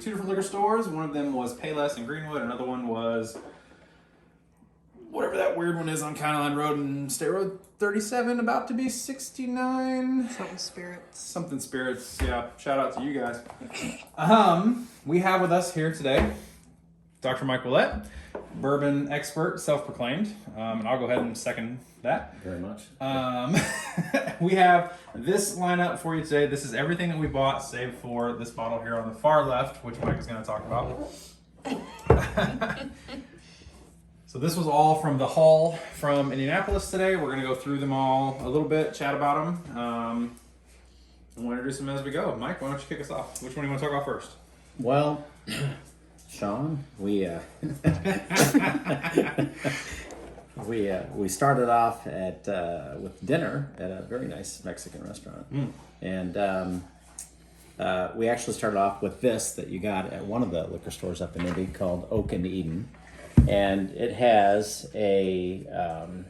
two different liquor stores. One of them was Payless in Greenwood. Another one was whatever that weird one is on County Line Road and State Road 37, about to be 69. Something Spirits. Yeah, shout out to you guys. We have with us here today Dr. Mike Willett, bourbon expert, self-proclaimed, and I'll go ahead and second that. Very much. We have this lineup for you today. This is everything that we bought, save for this bottle here on the far left, which Mike is going to talk about. So this was all from the haul from Indianapolis today. We're going to go through them all a little bit, chat about them, and we'll introduce them as we go. Mike, why don't you kick us off? Which one do you want to talk about first? Well, Sean, we started off at with dinner at a very nice Mexican restaurant, and we actually started off with this that you got at one of the liquor stores up in Indy called Oak and Eden, and it has an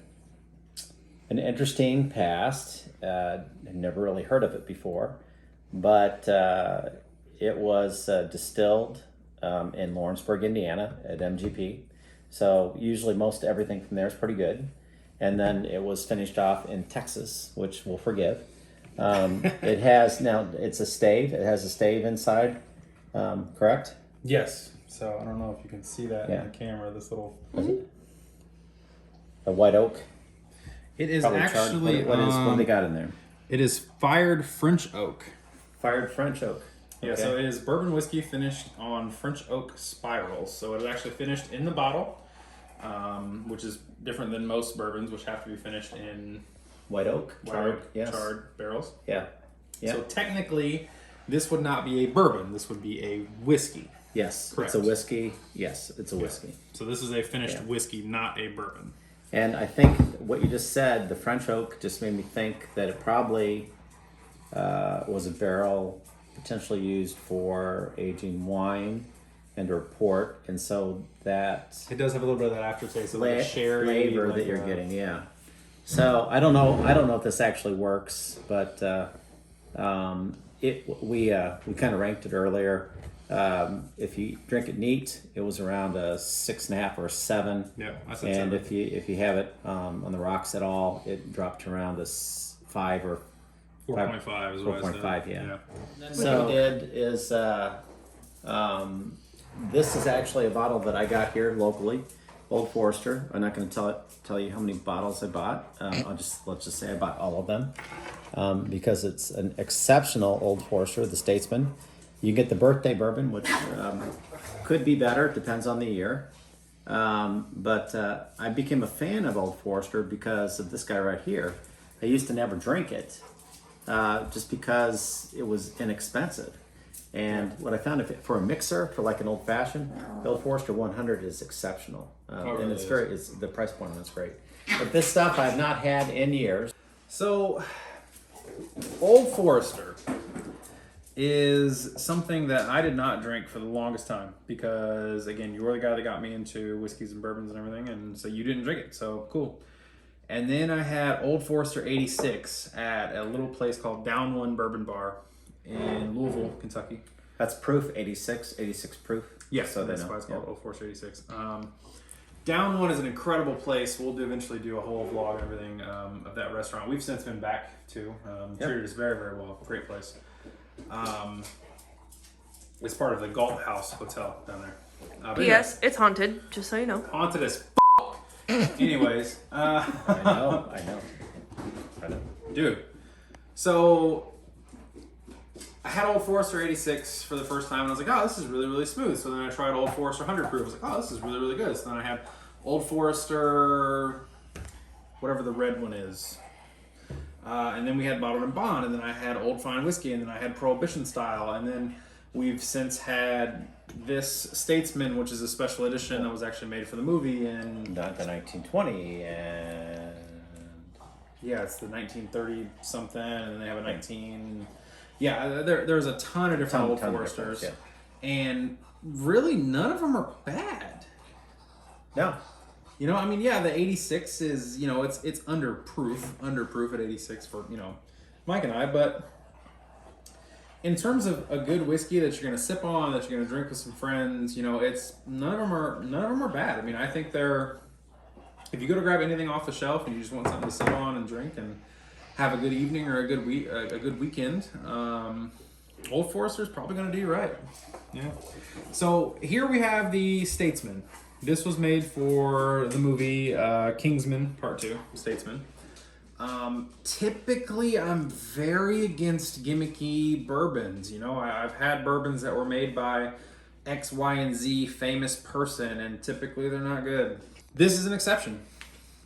interesting past. I've never really heard of it before, but it was distilled in Lawrenceburg, Indiana at MGP. So usually most everything from there is pretty good. And then it was finished off in Texas, which we'll forgive. It has, now it's a stave. It has a stave inside, correct? Yes. So I don't know if you can see that in the camera, this little... A white oak? It is Probably actually... what do they got in there? It is fired French oak. Fired French oak. Yeah, Okay. so it is bourbon whiskey finished on French oak spirals. So it is actually finished in the bottle, which is different than most bourbons, which have to be finished in White oak? Charred, yes. charred barrels. Yeah. Yeah. So technically, this would not be a bourbon. This would be a whiskey. Yes, Correct. it's a whiskey. Yes, it's a whiskey. So this is a finished whiskey, not a bourbon. And I think what you just said, the French oak, just made me think that it probably was a barrel potentially used for aging wine and or port, and so that It does have a little bit of that aftertaste of like a sherry flavor that you're getting. Yeah. So I don't know if this actually works, but we kind of ranked it earlier. If you drink it neat, it was around a 6.5 or a 7. Yeah, I said and 7. if you have it on the rocks at all, it dropped to around a 5 or 4.5 is what I said. 4.5, yeah. So what we did is this is actually a bottle that I got here locally, Old Forester. I'm not going to tell you how many bottles I bought. Let's just say I bought all of them because it's an exceptional Old Forester, the Statesman. You get the birthday bourbon, which could be better, depends on the year. But I became a fan of Old Forester because of this guy right here. I used to never drink it just because it was inexpensive. And what I found, for a mixer, for like an old fashioned, the Old Forester 100 is exceptional. And it's the price point on it's great. But this stuff I've not had in years. So, Old Forester is something that I did not drink for the longest time because, again, you were the guy that got me into whiskeys and bourbons and everything, and so you didn't drink it, so cool. And then I had Old Forester 86 at a little place called Down One Bourbon Bar in Louisville, Kentucky. That's proof, 86 proof. Yes, so that's why it's called Old Forester 86. Down One is an incredible place. We'll eventually do a whole vlog and everything of that restaurant. We've since been back to. Treated us very, very well. Great place. It's part of the Galt House Hotel down there. P.S. It's haunted, just so you know. Haunted as Anyways. I know. Dude. So, I had Old Forester 86 for the first time, and I was like, oh, this is really, really smooth. So then I tried Old Forester 100 proof. I was like, oh, this is really, really good. So then I had Old Forester, whatever the red one is. And then we had Bottled and Bond, and then I had Old Fine Whiskey, and then I had Prohibition Style, and then we've since had this Statesman, which is a special edition that was actually made for the movie in... Not the 1920, and... Yeah, it's the 1930 something, and then they have a 19... Yeah, there's a ton of different Old Foresters, and really none of them are bad. No. You know, I mean, yeah, the 86 is, you know, it's under proof at 86 for, you know, Mike and I, but in terms of a good whiskey that you're going to sip on, that you're going to drink with some friends, you know, it's none of them are bad. I mean, I think they're, if you go to grab anything off the shelf and you just want something to sip on and drink and have a good evening or a good weekend, Old Forester's probably going to do you right. Yeah. So here we have the Statesman. This was made for the movie Kingsman Part 2, Statesman. Typically, I'm very against gimmicky bourbons. You know, I've had bourbons that were made by X, Y, and Z famous person, and typically they're not good. This is an exception,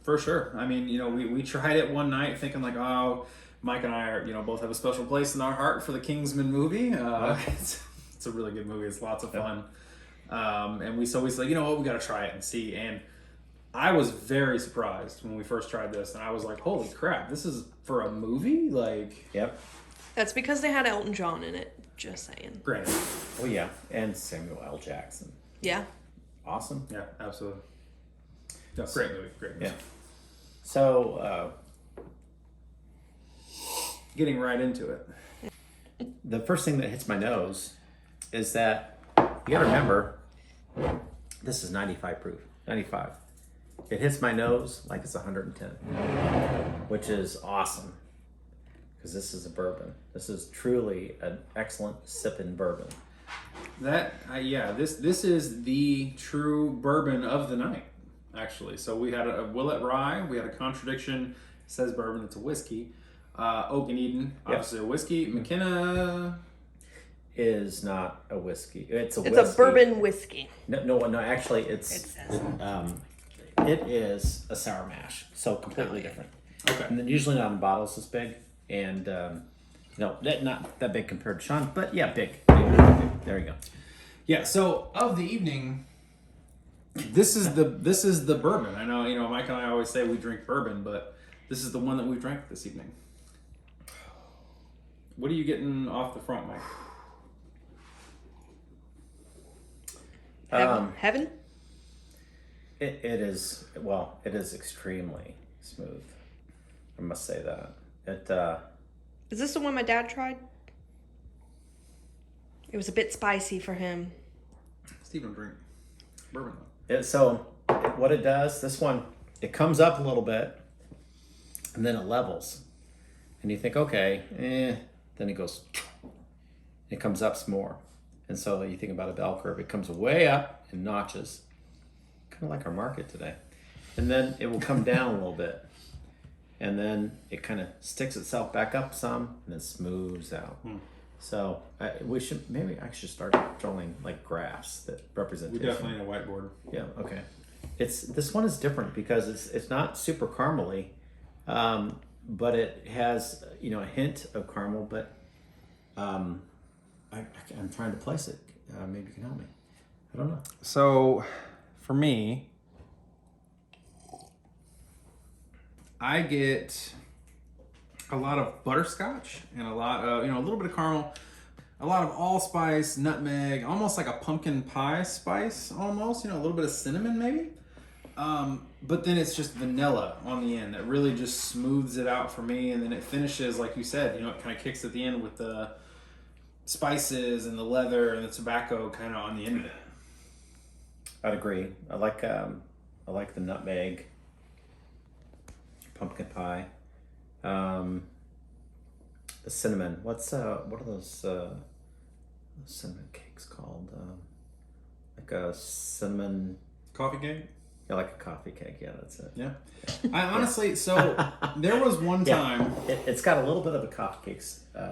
for sure. I mean, you know, we tried it one night thinking like, oh, Mike and I are, you know, both have a special place in our heart for the Kingsman movie. It's a really good movie. It's lots of fun. And we said, you know what, we got to try it and see. And I was very surprised when we first tried this, and I was like, holy crap, this is for a movie? Like, Yep. That's because they had Elton John in it. Just saying. Great. Oh yeah, and Samuel L. Jackson. Yeah. Awesome. Yeah, absolutely. No, great movie. Great movie. Yeah. So Getting right into it. the first thing that hits my nose is that you gotta remember this is 95 proof. 95. It hits my nose like it's 110, which is awesome because this is a bourbon. This is truly an excellent sipping bourbon. This is the true bourbon of the night, actually. So we had a Willet Rye, we had a Contradiction, it says bourbon, it's a whiskey. Oak and Eden, obviously a whiskey. McKenna is not a whiskey. It's a It's whiskey. a bourbon whiskey. No, actually It says. it is a sour mash, so completely different. Okay. And then usually not in bottles this big, and no, not that big compared to Sean, but yeah, big. There you go. Yeah, so of the evening, this is the bourbon. I know, you know, Mike and I always say we drink bourbon, but this is the one that we drank this evening. What are you getting off the front, Mike? Heaven? It is extremely smooth. I must say that. Is this the one my dad tried? It was a bit spicy for him. Stephen, drink bourbon. What it does, this one, it comes up a little bit, and then it levels, and you think, okay, then it goes, it comes up some more, and so you think about a bell curve. It comes way up in notches, kind of like our market today, and then it will come down a little bit, and then it kind of sticks itself back up some, and then smooths out. So I should start drawing like graphs that represent. We definitely need a whiteboard. Yeah. Okay. This one is different because it's not super caramely, but it has a hint of caramel. But I'm trying to place it. Maybe you can help me. I don't know. So, for me, I get a lot of butterscotch and a lot of, a little bit of caramel, a lot of allspice, nutmeg, almost like a pumpkin pie spice almost, a little bit of cinnamon maybe. But then it's just vanilla on the end that really just smooths it out for me. And then it finishes, like you said, it kind of kicks at the end with the spices and the leather and the tobacco kind of on the end of it. I'd agree. I like the nutmeg, pumpkin pie. The cinnamon. What are those cinnamon cakes called? Like a cinnamon Coffee cake? Yeah, like a coffee cake. Yeah, that's it. Yeah. I honestly, so there was one time. It's got a little bit of a coffee cake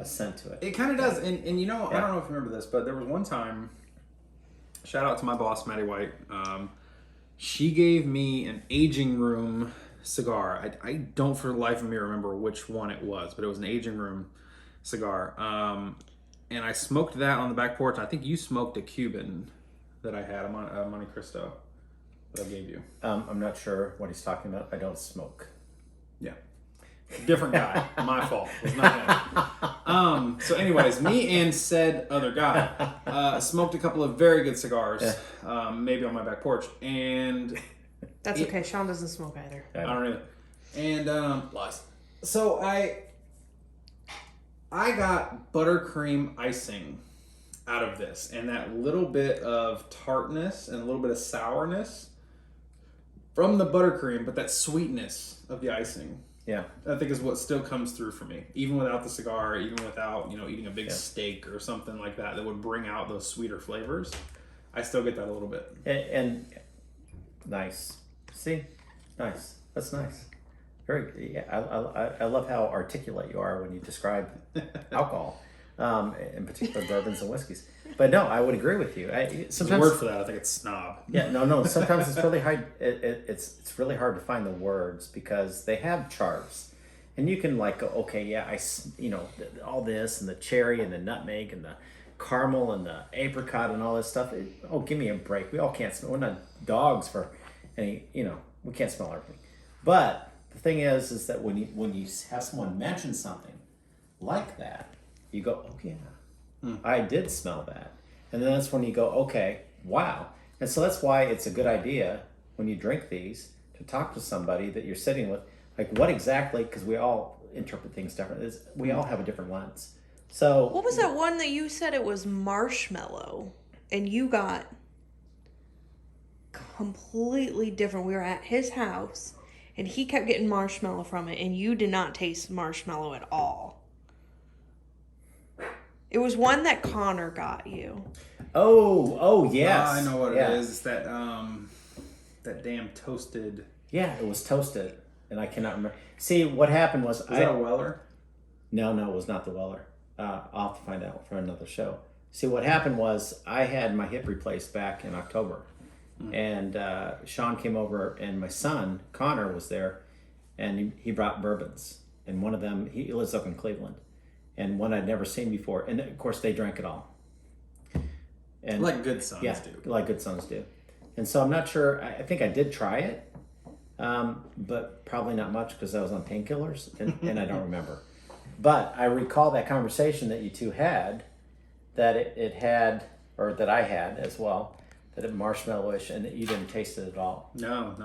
scent to it. It kind of does. And I don't know if you remember this, but there was one time, shout out to my boss, Maddie White. She gave me an aging room cigar. I don't for the life of me remember which one it was, but it was an aging room cigar. And I smoked that on the back porch. I think you smoked a Cuban that I had, a Monte Cristo that I gave you. I'm not sure what he's talking about. I don't smoke. Yeah. Different guy. My fault. It was not him. So anyways, me and said other guy smoked a couple of very good cigars, maybe on my back porch. And That's okay. Sean doesn't smoke either. I don't either. And lies. So I got buttercream icing out of this, and that little bit of tartness and a little bit of sourness from the buttercream, but that sweetness of the icing. Yeah. I think is what still comes through for me, even without the cigar, even without eating a big steak or something like that would bring out those sweeter flavors. I still get that a little bit. And nice. See, nice. That's nice. Very. Yeah, I love how articulate you are when you describe alcohol, in particular bourbons and whiskeys. But no, I would agree with you. There's a Sometimes word for that. I think it's snob. Yeah, no. Sometimes it's really hard. It's really hard to find the words because they have charts, and you can like go, okay, yeah, all this and the cherry and the nutmeg and the caramel and the apricot and all this stuff. Give me a break. We all can't smell. We're not dogs for any. We can't smell everything. But the thing is that when you have someone mention something like that, you go, oh yeah. I did smell that. And then that's when you go, okay, wow. And so that's why it's a good idea when you drink these to talk to somebody that you're sitting with. Like, what exactly, because we all interpret things differently. We all have a different lens. So. What was that one that you said it was marshmallow and you got completely different? We were at his house and he kept getting marshmallow from it and you did not taste marshmallow at all. It was one that Connor got you. Oh, yes. I know what it is. It's that that damn toasted. Yeah, it was toasted, and I cannot remember. See, what happened was that a Weller? No, it was not the Weller. I'll have to find out for another show. See, what happened was I had my hip replaced back in October, and Sean came over, and my son Connor was there, and he brought bourbons, and one of them he lives up in Cleveland. And one I'd never seen before. And of course, they drank it all. And like good sons do. Like good sons do. And so I'm not sure. I think I did try it, but probably not much because I was on painkillers and I don't remember. But I recall that conversation that you two had, that it had, or that I had as well, that it marshmallowish and that you didn't taste it at all. No,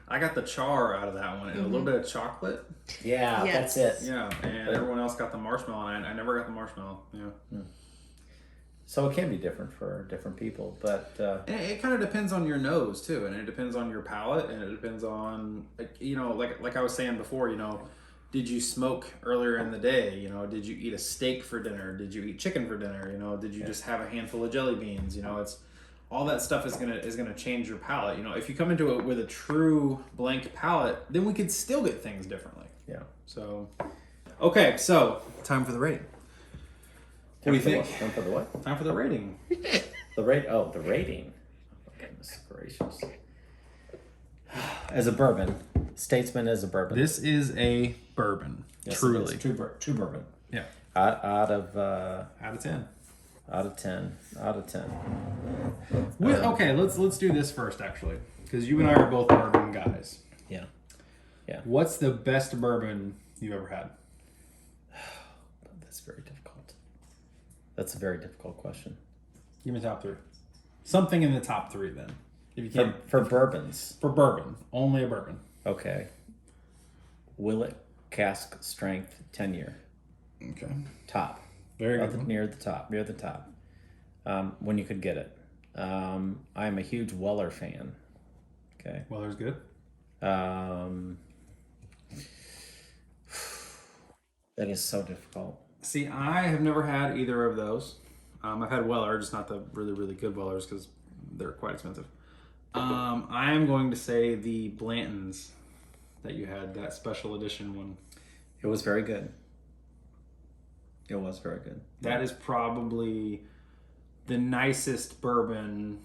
I got the char out of that one and a little bit of chocolate. Yeah, yes. That's it. Yeah, and everyone else got the marshmallow, and I never got the marshmallow. Yeah. So it can be different for different people, but it kind of depends on your nose too, and it depends on your palate, and it depends on like I was saying before. Did you smoke earlier in the day? Did you eat a steak for dinner? Did you eat chicken for dinner? Did you just have a handful of jelly beans? It's all that stuff is gonna change your palate. You come into it with a true blank palate, then we could still get things differently. yeah. So, okay, so time for the rating. What do you think? Time for the what? Time for the rating. The rating. Oh, my goodness gracious. As a bourbon, Statesman is a bourbon. This is a bourbon. Yes, Truly. it is. True bourbon. Yeah. Out of 10. Out of 10. Out of 10. Okay, let's do this first actually, because you and I are both bourbon guys. Yeah. Yeah. What's the best bourbon you've ever had? That's very difficult. That's a very difficult question. Give me top 3. Something in the top 3 then. If you can't For bourbons. for bourbon, only a bourbon. Okay. Willet cask strength 10-year. Okay. Top. Very good. Near the top. When you could get it. I'm a huge Weller fan. Okay. Weller's good. That is so difficult. See, I have never had either of those. I've had Weller, just not the really, really good Wellers because they're quite expensive. I am going to say the Blantons that you had, that special edition one. It was very good. It was very good. That is probably the nicest bourbon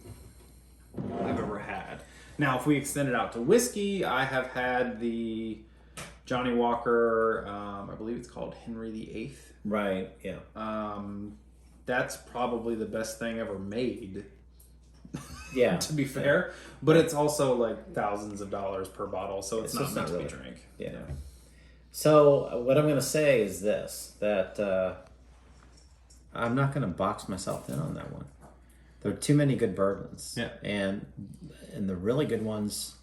I've ever had. Now, if we extend it out to whiskey, I have had the Johnny Walker, I believe it's called Henry VIII. Right, yeah. That's probably the best thing ever made. Yeah. To be fair. But it's also like thousands of dollars per bottle, so it's not meant to be drank. Yeah. So what I'm going to say is this, that I'm not going to box myself in on that one. There are too many good bourbons. Yeah. And the really good ones,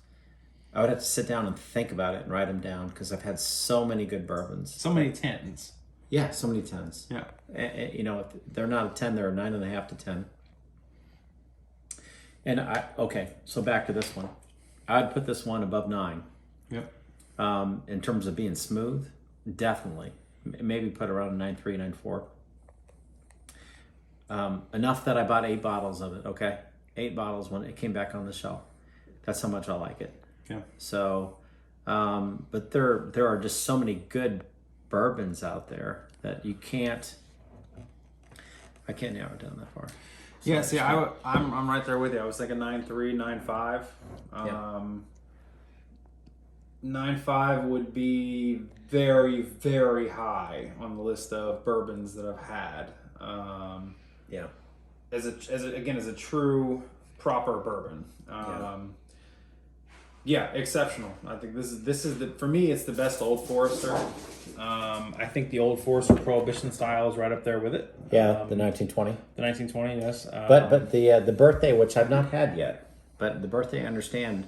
I would have to sit down and think about it and write them down because I've had so many good bourbons. So many 10s. Yeah, so many 10s. Yeah. You know, if they're not a 10, they're a 9.5 to 10. And okay, so back to this one. I'd put this one above 9. Yep. In terms of being smooth, definitely. Maybe put around a 9.3, 9.4. Enough that I bought 8 bottles of it, okay? 8 bottles when it came back on the shelf. That's how much I like it. Yeah. So, but there are just so many good bourbons out there that I can't narrow it down that far. So Yeah, see, I'm right there with you. I was thinking 9.3, 9.5. Yeah. 9.5 would be very, very high on the list of bourbons that I've had. Yeah. As a true proper bourbon. Yeah, exceptional. I think this is for me, it's the best Old Forester. I think the Old Forester Prohibition style is right up there with it. Yeah, the 1920. The 1920, yes. But the birthday, which I've not had yet, but the birthday, I understand,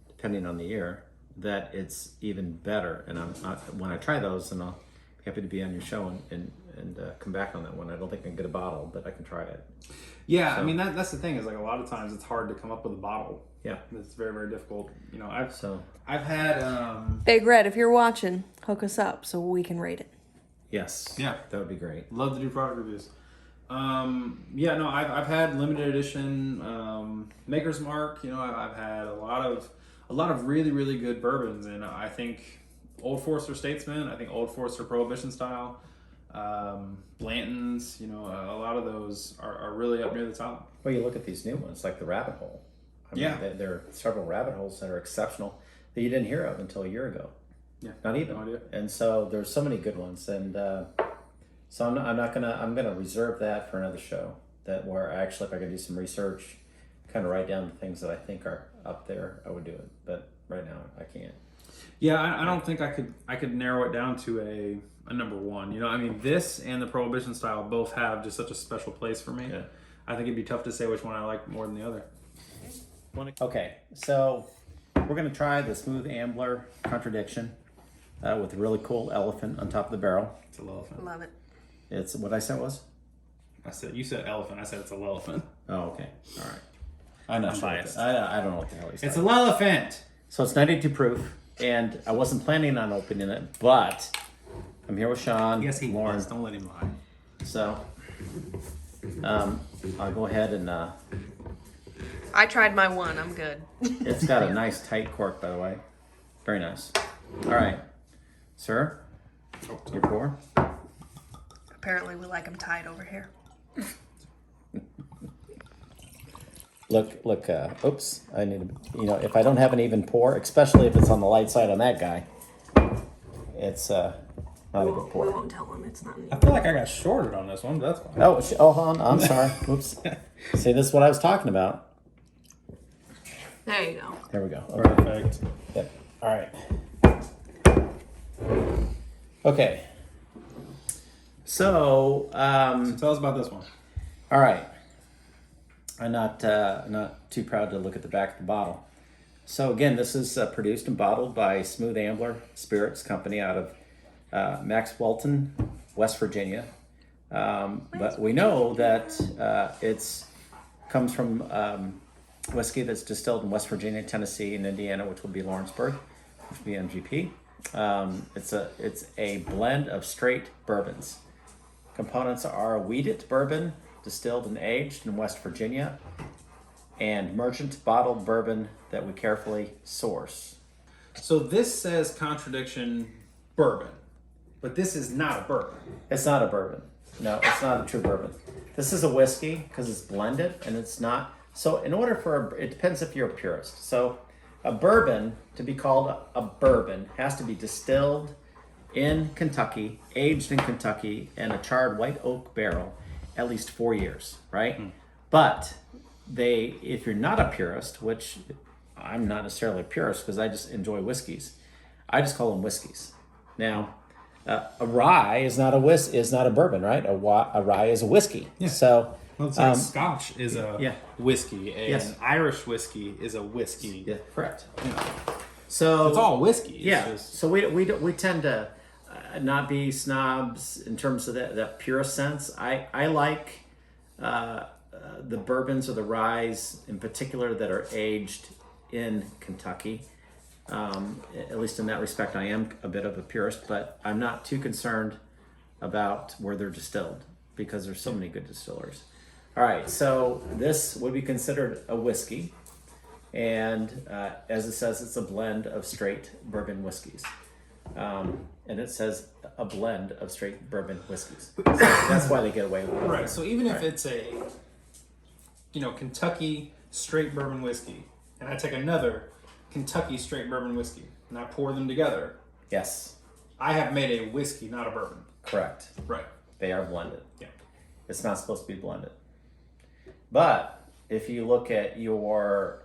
depending on the year, that it's even better. And when I try those, and I'll be happy to be on your show and come back on that one. I don't think I can get a bottle, but I can try it. Yeah, So- I mean that's the thing is like a lot of times it's hard to come up with a bottle. Yeah. It's very, very difficult. You know, I've So had Big Red, if you're watching, hook us up so we can rate it. yes, Yeah. that would be great. love to do product reviews. Yeah, no, I've had limited edition Maker's Mark. You know, I've had a lot of really, really good bourbons, and I think Old Forester Statesman. I think Old Forester Prohibition style. Blanton's. You know, a lot of those are really up near the top. Well, you look at these new ones, like the Rabbit Hole. I mean, Yeah. there are several Rabbit Holes that are exceptional that you didn't hear of until a year ago. Yeah, Not even. no idea. And so there's so many good ones, and so I'm gonna reserve that for another show. That where actually, if I could do some research, kind of write down the things that I think are up there, I would do it. But right now, I can't. Yeah, I don't think I could narrow it down to a number one. You know, I mean, this and the Prohibition style both have just such a special place for me. Yeah. I think it'd be tough to say which one I like more than the other. Okay, so we're gonna try the Smooth Ambler Contradiction with a really cool elephant on top of the barrel. It's a elephant. Love it. It's what I said was. You said elephant. I said it's a elephant. Oh, okay, all right. I'm not I'm sure. biased. I don't know what the hell he's It's talking a elephant. So it's 92 proof, and I wasn't planning on opening it, but I'm here with Sean, Lauren. was. Don't let him lie. So I'll go ahead and I tried my one. I'm good. it's got a nice tight cork, by the way. Very nice. All right, sir, your pour. Apparently, we like them tied over here. Look, oops, I need to, if I don't have an even pour, especially if it's on the light side on that guy, it's not a good We pour. won't tell them it's not me. I feel like I got shorted on this one, but that's fine. Oh, hold on, I'm sorry. Oops. See, this is what I was talking about. There you go. There we go. Okay. Perfect. Yep. All right. Okay. So, Tell us about this one. all right. I'm not too proud to look at the back of the bottle. So again, this is produced and bottled by Smooth Ambler Spirits Company out of Maxwellton, West Virginia. But we know that it's comes from whiskey that's distilled in West Virginia, Tennessee, and Indiana, which will be Lawrenceburg, which will be MGP. It's a blend of straight bourbons. Components are wheated bourbon, distilled and aged in West Virginia, and merchant bottled bourbon that we carefully source. So this says contradiction bourbon, but this is not a bourbon. It's not a bourbon. No, it's not a true bourbon. This is a whiskey because it's blended and it's not. So in order for, it depends if you're a purist. So a bourbon, to be called a bourbon, has to be distilled in Kentucky, aged in Kentucky, in a charred white oak barrel, at least 4 years, right? But if you're not a purist, which I'm not necessarily a purist because I just enjoy whiskeys, I just call them whiskeys. Now, a rye is not a bourbon, right? A rye is a whiskey. Yeah. So Well, it's like Scotch is a yeah. whiskey. Yes. An Irish whiskey is a whiskey. yeah, correct. You know, So it's all whiskey. It's yeah. just- So we tend to not be snobs in terms of that pure sense. I like the bourbons or the ryes in particular that are aged in Kentucky. At least in that respect, I am a bit of a purist, but I'm not too concerned about where they're distilled because there's so many good distillers. All right, so this would be considered a whiskey, and as it says, it's a blend of straight bourbon whiskeys. And it says a blend of straight bourbon whiskeys. So that's why they get away with it. Right. So even if it's a, Kentucky straight bourbon whiskey, and I take another Kentucky straight bourbon whiskey, and I pour them together, Yes, I have made a whiskey, not a bourbon. correct. Right. They are blended. Yeah. It's not supposed to be blended. But if you look at your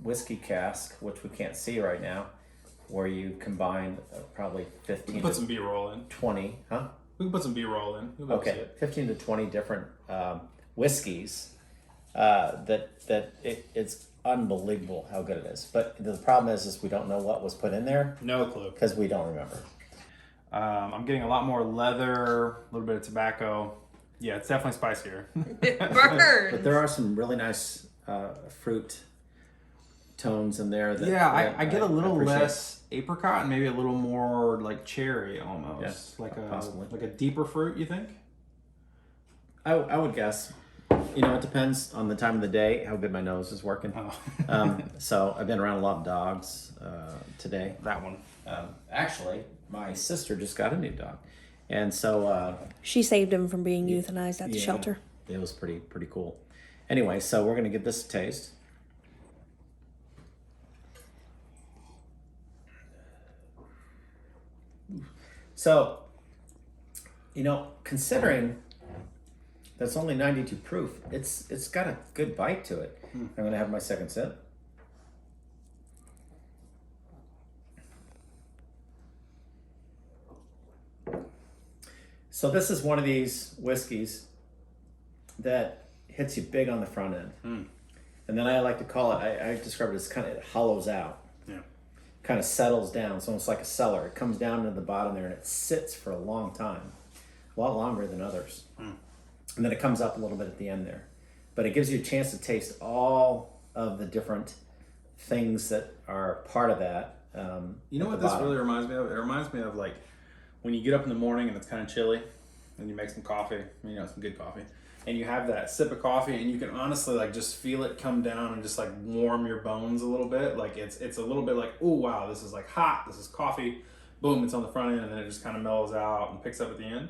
whiskey cask, which we can't see right now, where you combine probably 15 Put to some B-roll in. 20, huh? We can put some B-roll in. We'll be able to see Okay, it. 15 to 20 different whiskeys. It's unbelievable how good it is. But the problem is we don't know what was put in there No clue. because we don't remember. I'm getting a lot more leather, a little bit of tobacco. Yeah, it's definitely spicier. It But burns. there are some really nice fruit tones in there. That, Yeah, that I get a little appreciate. less apricot and maybe a little more like cherry almost. Yeah, possibly. like a deeper fruit, you think? I would guess. It depends on the time of the day, how good my nose is working. Oh. So I've been around a lot of dogs today. That one. Actually, my sister just got a new dog. And so She saved him from being euthanized at the yeah, shelter. it was pretty cool. Anyway, so we're going to give this a taste. So, considering that's only 92 proof, it's got a good bite to it. I'm going to have my second sip. So this is one of these whiskeys that hits you big on the front end. And then I like to call it, I describe it as it hollows out. Yeah. Kind of settles down. It's almost like a cellar. It comes down to the bottom there and it sits for a long time. A lot longer than others. And then it comes up a little bit at the end there. But it gives you a chance to taste all of the different things that are part of that. You know what this really reminds me of? It reminds me of like when you get up in the morning and it's kind of chilly and you make some coffee, some good coffee, and you have that sip of coffee and you can honestly like just feel it come down and just like warm your bones a little bit. Like it's a little bit like, oh wow, this is like hot, this is coffee. Boom, it's on the front end and then it just kind of mellows out and picks up at the end.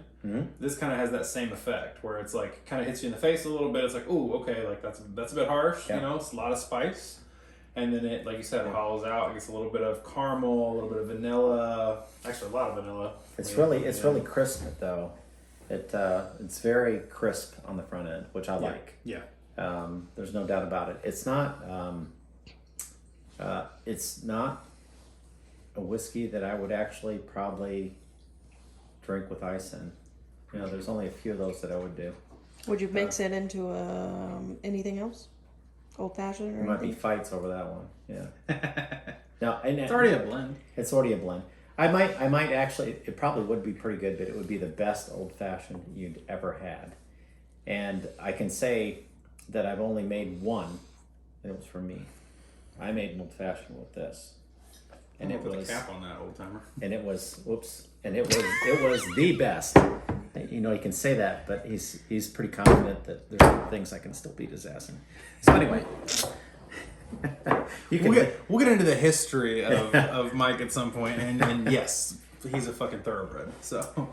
This kind of has that same effect where it's like kind of hits you in the face a little bit. It's like, oh, okay, like that's a bit harsh, it's a lot of spice. And then it, like you said, hollows out. It gets a little bit of caramel, a little bit of vanilla. Actually, a lot of vanilla. It's really crisp though. It's very crisp on the front end, which I like. Yeah. There's no doubt about it. It's not a whiskey that I would actually probably drink with ice in. There's only a few of those that I would do. Would you mix it into anything else? Old fashioned or There might be anything? fights over that one. Yeah. No, and It's already a blend. It's already a blend. I might actually. It probably would be pretty good, but it would be the best old fashioned you'd ever had. And I can say that I've only made one, and it was for me. I made an old fashioned with this, and I'm it gonna was. put a cap on that old timer. And it was it was the best. You can say that, but he's pretty confident that there's things I can still beat his ass in. So anyway, We'll get into the history of Mike at some point, and yes, he's a fucking thoroughbred. So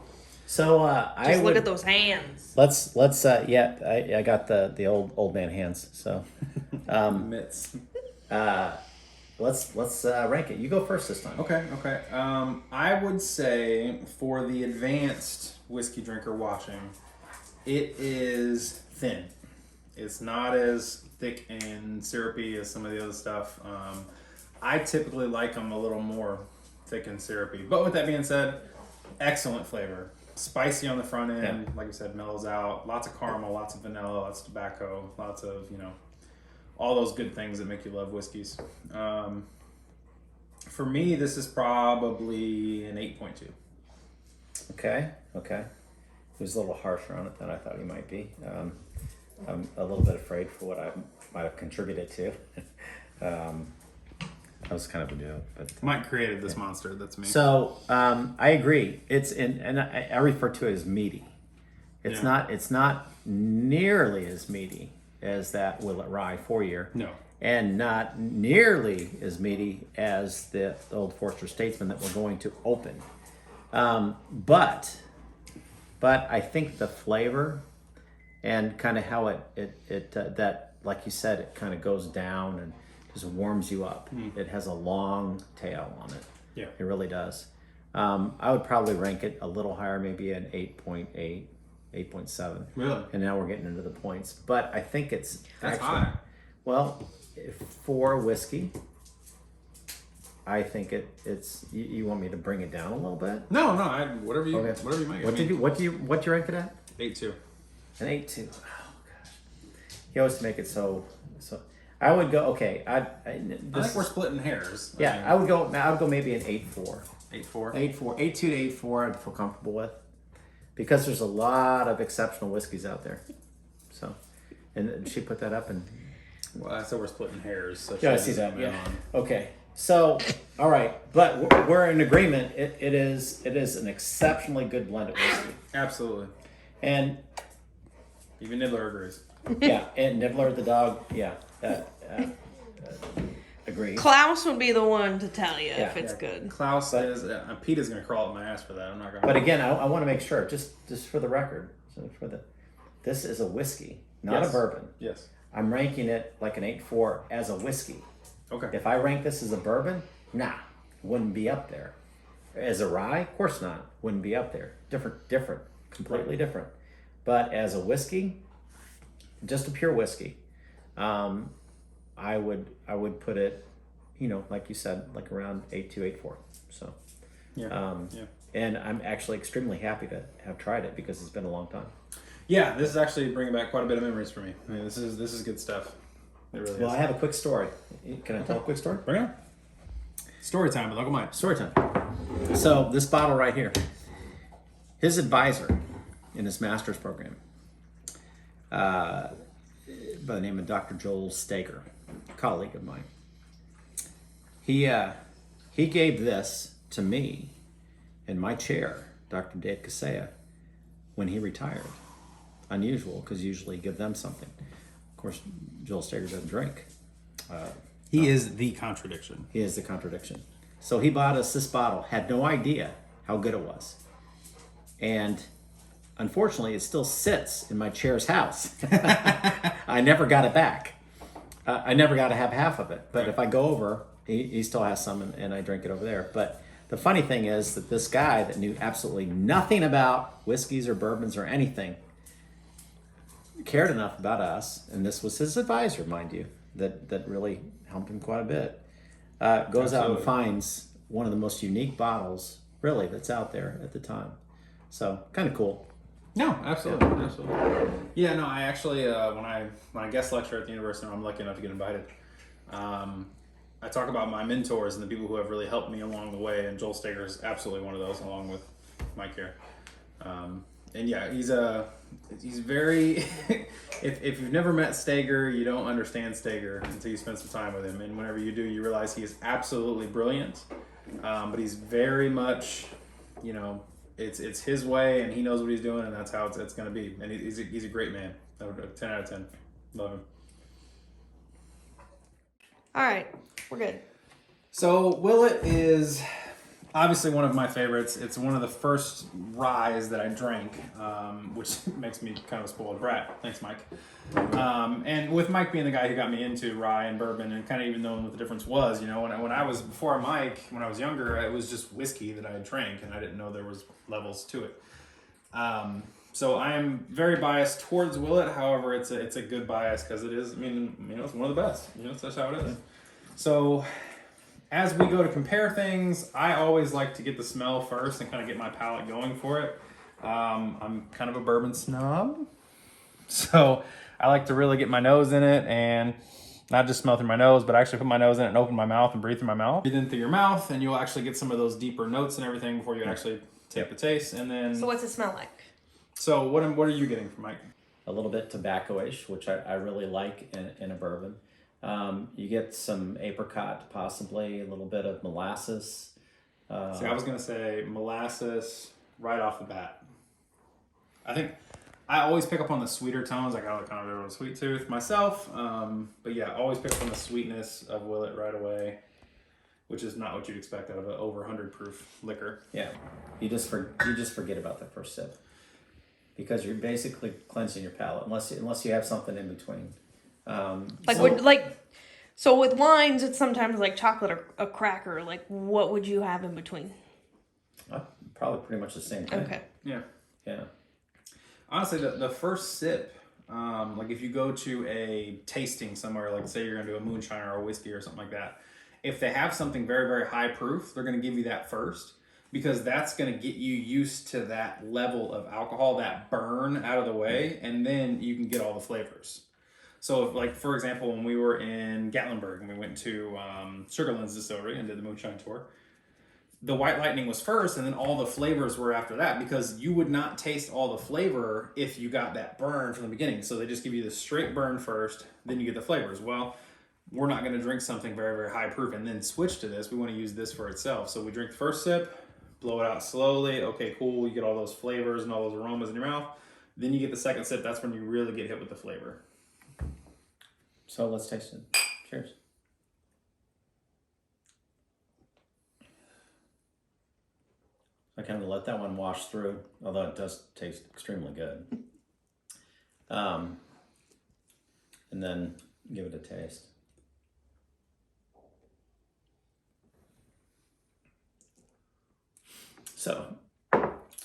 I Just would look at those hands. let's I got the old man hands. So Mitts. let's rank it. You go first this time. Okay. I would say for the advanced whiskey drinker watching, it is thin. It's not as thick and syrupy as some of the other stuff. I typically like them a little more thick and syrupy. But with that being said, excellent flavor. Spicy on the front end, like I said, mellows out. Lots of caramel, lots of vanilla, lots of tobacco, lots of, all those good things that make you love whiskeys. For me, this is probably an 8.2. Okay. He was a little harsher on it than I thought he might be. I'm a little bit afraid for what I might have contributed to. That was kind of a joke, but Mike created this monster. That's me. so I agree. It's and I refer to it as meaty. It's Yeah. not nearly as meaty as that Willet Rye 4-year. No. And not nearly as meaty as the Old Forester Statesman that we're going to open. But I think the flavor and kind of how it that, like you said, it kind of goes down and just warms you up. It has a long tail on it. Yeah. It really does. I would probably rank it a little higher, maybe an 8.8, 8.7. Really? And now we're getting into the points. But I think it's That's actually, high. well, for whiskey, I think it's. You want me to bring it down a little bit? No, whatever you Okay. make. What do you rank it at? 8.2. An 8.2. Oh gosh. He always make it so. I would go. Okay. I think we're splitting hairs. Yeah, I would go maybe an 8.4. 8.4. 8.4, 8.2 to 8.4. I'd feel comfortable with, because there's a lot of exceptional whiskeys out there. So, and she put that up and. Well, I said we're splitting hairs. So Yeah, I she see that. zoom in Yeah. on. Okay. So, all right, but we're in agreement. It is an exceptionally good blend of whiskey, Absolutely. and Even Nibbler agrees. yeah, and Nibbler the dog, yeah, agree. Klaus would be the one to tell you Yeah. if it's good. Klaus is. Pete is going to crawl up my ass for that. I'm not going to. But again, I want to make sure, just for the record, this is a whiskey, not Yes. a bourbon. Yes. I'm ranking it like an 8.4 as a whiskey. Okay. If I rank this as a bourbon, wouldn't be up there. As a rye, of course not, wouldn't be up there. Different, completely different. But as a whiskey, just a pure whiskey, I would put it, like you said, like around 8.2, 8.4. So, Yeah. and I'm actually extremely happy to have tried it because it's been a long time. Yeah, this is actually bringing back quite a bit of memories for me. I mean, this is good stuff. It really Well, is. I have a quick story. Can I tell a quick story? Bring it on. Story time with Uncle Mike. Story time. So this bottle right here, his advisor in his master's program, by the name of Dr. Joel Steger, a colleague of mine, he gave this to me in my chair, Dr. Dave Casea, when he retired. Unusual, because usually you give them something. Of course, Joel Steger doesn't drink. He is the contradiction. He is the contradiction. So he bought us this bottle, had no idea how good it was. And unfortunately, it still sits in my chair's house. I never got it back. I never got to have half of it. But if I go over, he still has some, and I drink it over there. But the funny thing is that this guy that knew absolutely nothing about whiskeys or bourbons or anything cared enough about us, and this was his advisor, mind you, that really helped him quite a bit. Goes out and Absolutely. finds one of the most unique bottles, really, that's out there at the time. So kind of cool. No, absolutely, absolutely. Yeah, no, I actually when I guest lecture at the university, I'm lucky enough to get invited. I talk about my mentors and the people who have really helped me along the way, and Joel Steger is absolutely one of those, along with Mike here. And yeah, he's very. if you've never met Steger, you don't understand Steger until you spend some time with him. And whenever you do, you realize he is absolutely brilliant. But he's very much, it's his way, and he knows what he's doing, and that's how it's going to be. And he's a great man. 10 out of 10. Love him. All right, we're good. So Willet is obviously one of my favorites. It's one of the first ryes that I drank, which makes me kind of a spoiled brat. Thanks, Mike. And with Mike being the guy who got me into rye and bourbon, and kind of even knowing what the difference was, when I was before Mike, when I was younger, it was just whiskey that I drank, and I didn't know there was levels to it. So I am very biased towards Willet. However, it's a good bias because it is. It's one of the best. That's how it is. So as we go to compare things, I always like to get the smell first and kind of get my palate going for it. I'm kind of a bourbon snob, so I like to really get my nose in it and not just smell through my nose, but actually put my nose in it and open my mouth and breathe through my mouth. Breathe in through your mouth, and you'll actually get some of those deeper notes and everything before you actually take the taste, and then. So what's it smell like? So what are you getting from Mike? A little bit tobacco-ish, which I really like in a bourbon. You get some apricot, possibly a little bit of molasses. See, I was gonna say molasses right off the bat. I think I always pick up on the sweeter tones. I got kind of a sweet tooth myself, but yeah, always pick up on the sweetness of Willet right away, which is not what you'd expect out of an over 100 proof liquor. Yeah, you just forget about that first sip because you're basically cleansing your palate unless you have something in between. So with wines, it's sometimes like chocolate or a cracker. Like, what would you have in between? Probably pretty much the same thing. Okay. Yeah. Yeah. Honestly, the first sip, like if you go to a tasting somewhere, like say you're going to do a moonshine or a whiskey or something like that, if they have something very, very high proof, they're going to give you that first because that's going to get you used to that level of alcohol, that burn out of the way, and then you can get all the flavors. So, like, for example, when we were in Gatlinburg and we went to Sugarland's Distillery and did the moonshine tour, the White Lightning was first, and then all the flavors were after that because you would not taste all the flavor if you got that burn from the beginning. So they just give you the straight burn first, then you get the flavors. Well, we're not going to drink something very, very high proof and then switch to this. We want to use this for itself. So we drink the first sip, blow it out slowly. Okay, cool. You get all those flavors and all those aromas in your mouth. Then you get the second sip. That's when you really get hit with the flavor. So let's taste it. Cheers. I kind of let that one wash through, although it does taste extremely good. And then give it a taste. So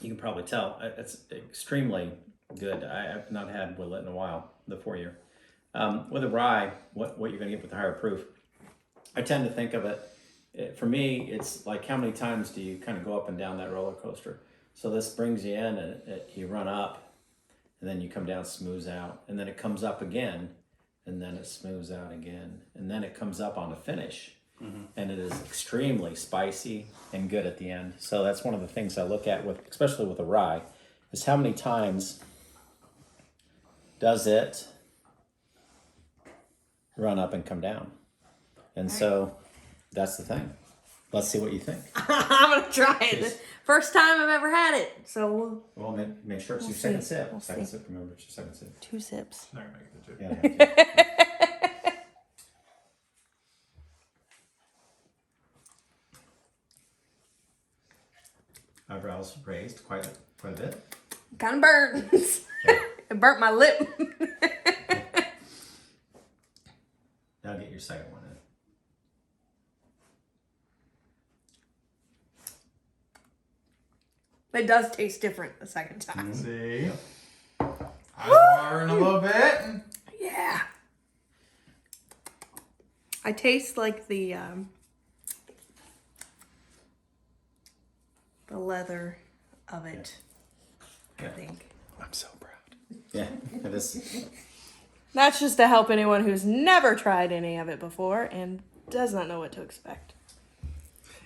you can probably tell it's extremely good. I have not had Willet in a while, the 4-year. With a rye, what you're going to get with the higher proof, I tend to think of it, for me, it's like how many times do you kind of go up and down that roller coaster? So this brings you in and you run up and then you come down, smooths out, and then it comes up again and then it smooths out again. And then it comes up on the finish and it is extremely spicy and good at the end. So that's one of the things I look at especially with a rye, is how many times does it run up and come down. And so that's the thing. Let's see what you think. I'm going to try it. The first time I've ever had it. So Well, make sure it's We'll your second see. sip. We'll Second see. sip, remember, it's your second sip. 2 sips. Not gonna make it to Yeah. Eyebrows raised quite a bit. Kind of burns. It burnt my lip. Now get your second one in. It does taste different the second time. See? I'm watering a little bit. Yeah. I taste like the leather of it. I think. I'm so proud. Yeah, it is. That's just to help anyone who's never tried any of it before and does not know what to expect.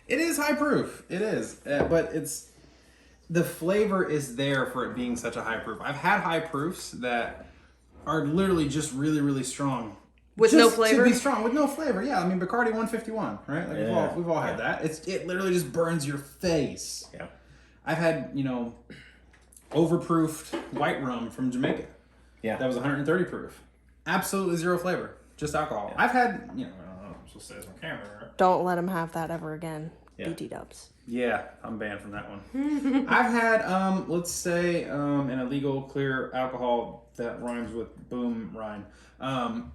It is high proof. It is. But it's... The flavor is there for it being such a high proof. I've had high proofs that are literally just really, really strong. With Just no flavor? To be strong, with no flavor. Yeah, I mean, Bacardi 151, right? Like Yeah. we've all had that. It literally just burns your face. Yeah. I've had, overproofed white rum from Jamaica. Yeah. That was 130 proof. Absolutely zero flavor. Just alcohol. I've had, I don't know if I'm supposed to say this on camera. Don't let them have that ever again. Yeah. BT dubs. Yeah, I'm banned from that one. I've had, let's say, an illegal clear alcohol that rhymes with boom rhyme, from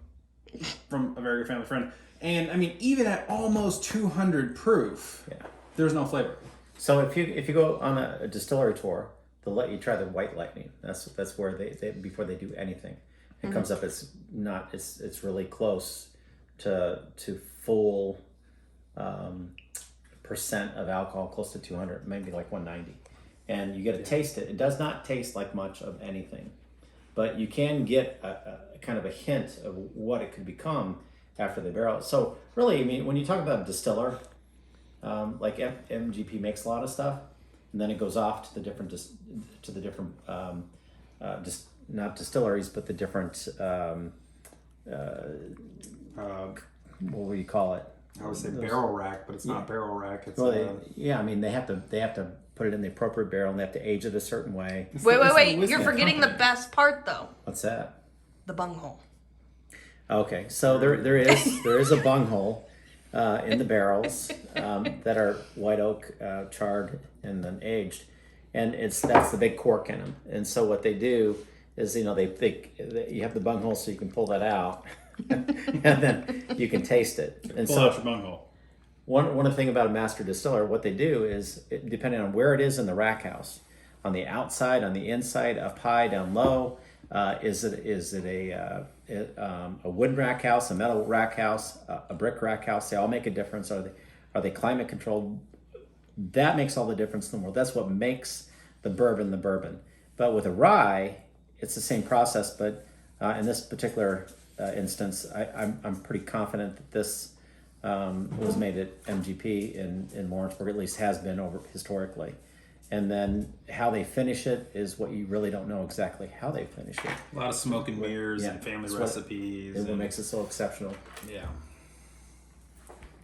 a very good family friend. And I mean, even at almost 200 proof, there's no flavor. So if you go on a distillery tour, they'll let you try the White Lightning. That's where they before they do anything. It comes up. It's really close to full percent of alcohol, close to 200, maybe like 190, and you get to taste it. It does not taste like much of anything, but you can get a kind of a hint of what it could become after they barrel it. So really, I mean, when you talk about a distiller, like MGP makes a lot of stuff, and then it goes off to the different not distilleries, but the different what would you call it? I would say barrel rack, but it's not barrel rack. It's Well, I mean, they have to put it in the appropriate barrel, and they have to age it a certain way. Wait. You're forgetting the best part, though. What's that? The bunghole. Okay, so there is a bunghole in the barrels that are white oak, charred and then aged, and that's the big cork in them. And so what they do is, you have the bunghole so you can pull that out, and then you can taste it. And pull so out your bunghole. one of the thing about a master distiller, what they do is, depending on where it is in the rack house, on the outside, on the inside, up high, down low, is it a wooden rack house, a metal rack house, a brick rack house? They all make a difference. Are they climate controlled? That makes all the difference in the world. That's what makes the bourbon the bourbon. But with a rye, it's the same process. But in this particular instance, I'm pretty confident that this was made at MGP in Lawrenceburg, at least has been over historically. And then how they finish it is what you really don't know exactly how they finish it. A lot of smoke and mirrors and family recipes. Is what makes it so exceptional. Yeah.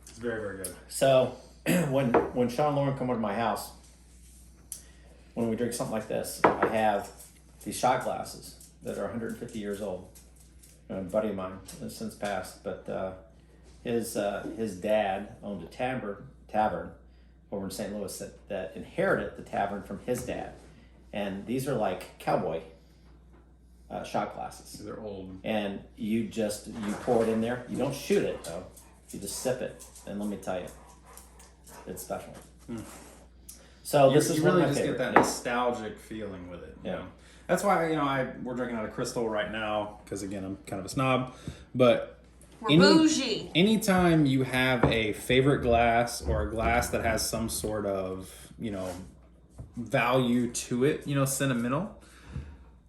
It's very, very good. So when Sean and Lauren come over to my house, when we drink something like this, I have these shot glasses that are 150 years old. A buddy of mine has since passed, but his dad owned a tavern over in St. Louis that inherited the tavern from his dad. And these are like cowboy shot glasses. They're old. And you pour it in there. You don't shoot it though. You just sip it. And let me tell you, it's special. So this is you one really of my just favorite. get that nostalgic feeling with it. You know? That's why we're drinking out of crystal right now, because again I'm kind of a snob, but We're bougie. anytime you have a favorite glass or a glass that has some sort of value to it, sentimental,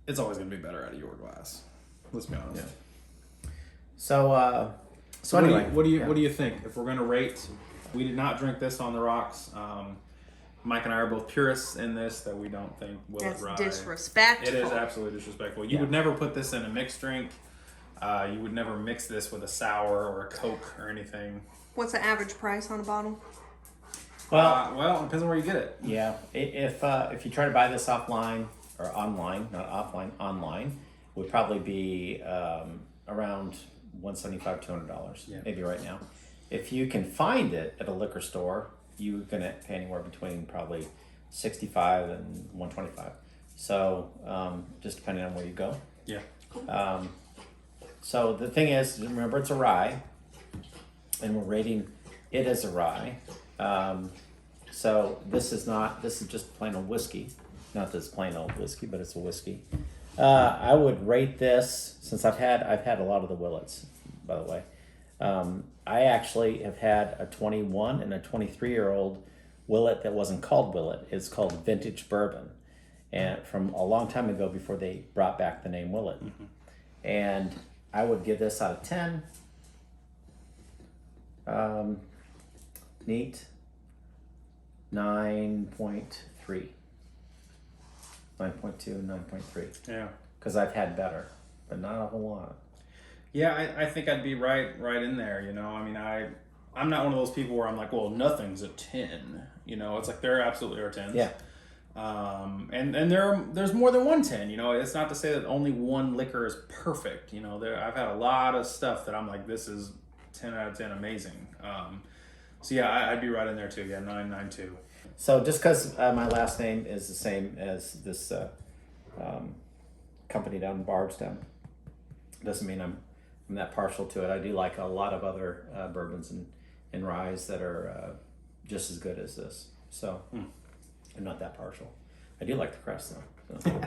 it's always going to be better out of your glass. Let's be honest. Yeah. So anyway, what do you think? If we're going to rate, we did not drink this on the rocks. Mike and I are both purists in this, that we don't think That's Rye. disrespectful. It is absolutely disrespectful. You would never put this in a mixed drink. You would never mix this with a sour or a Coke or anything. What's the average price on a bottle? Well, it depends on where you get it. yeah, if you try to buy this offline or online, not offline, online, would probably be around $175, $200, maybe right now. If you can find it at a liquor store, you're gonna pay anywhere between probably $65 and $125. So just depending on where you go. Yeah. So the thing is, remember it's a rye, and we're rating it as a rye. So this is just plain old whiskey. Not that it's plain old whiskey, but it's a whiskey. I would rate this, since I've had a lot of the Willets, by the way. I actually have had a 21 and a 23-year-old Willet that wasn't called Willet. It's called Vintage Bourbon, and from a long time ago, before they brought back the name Willet. Mm-hmm. And I would give this out of 10. Neat. 9.3. 9.2, 9.3. Yeah. Because I've had better, but not a whole lot. Yeah, I think I'd be right in there. I mean, I'm not one of those people where I'm like, well, nothing's a 10. It's like there absolutely are 10s. Yeah. And there's more than one 10. It's not to say that only one liquor is perfect. I've had a lot of stuff that I'm like, this is 10 out of 10, amazing. So yeah, I'd be right in there too. Yeah, 9.92. So just because my last name is the same as this company down in Bardstown, doesn't mean I'm that partial to it. I do like a lot of other bourbons and ryes that are just as good as this. So I'm not that partial. I do like the crest though. So.